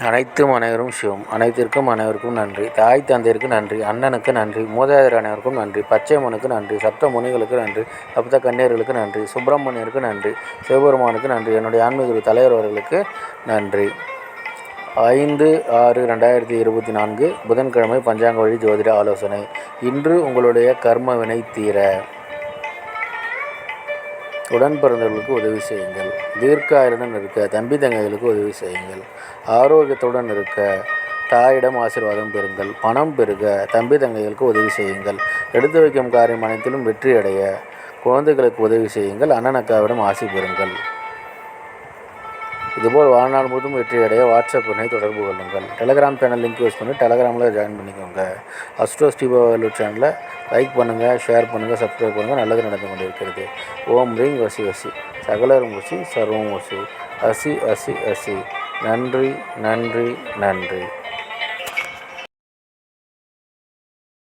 அனைத்தும் அனைவரும் சிவம். அனைத்திற்கும் அனைவருக்கும் நன்றி. தாய் தந்தையருக்கு நன்றி, அண்ணனுக்கு நன்றி, மூதாதையர் அனைவருக்கும் நன்றி, பச்சையம்மனுக்கு நன்றி, சப்த முனிகளுக்கு நன்றி, சப்த கன்னியர்களுக்கு நன்றி, சுப்பிரமணியருக்கு நன்றி, சிவபெருமானுக்கு நன்றி, என்னுடைய ஆன்மீக தலைவர் அவர்களுக்கு நன்றி. 5/6/2024 புதன்கிழமை பஞ்சாங்க வழி ஜோதிட ஆலோசனை. இன்று உங்களுடைய கர்ம வினை தீர உடன் பிறந்தவர்களுக்கு உதவி செய்யுங்கள். தீர்க்காயுடன் இருக்க தம்பி தங்கைகளுக்கு உதவி செய்யுங்கள். ஆரோக்கியத்துடன் இருக்க தாயிடம் ஆசீர்வாதம் பெறுங்கள். பணம் பெருக தம்பி தங்கைகளுக்கு உதவி செய்யுங்கள். எடுத்து வைக்கும் காரியம் அனைத்திலும் வெற்றி அடைய குழந்தைகளுக்கு உதவி செய்யுங்கள். அண்ணன் அக்காவிடம் ஆசி பெறுங்கள். இதுபோல் வாழ்நாள் முழுவதும் வெற்றி அடைய வாட்ஸ்அப் எண்ணை தொடர்பு கொள்ளுங்கள். டெலகிராம் சேனல் லிங்க் யூஸ் பண்ணி டெலகிராமில் ஜாயின் பண்ணிக்கோங்க. அஸ்ட்ரோ ஸ்ரீபாவேலூர் சேனலை லைக் பண்ணுங்கள், ஷேர் பண்ணுங்கள், சப்ஸ்கிரைப் பண்ணுங்கள். நல்லது நடந்து கொண்டிருக்கிறது. ஓம் ரீங் வசி வசி சகலரும் வசி சர்வம் வசி அசி அசி அசி. நன்றி நன்றி நன்றி.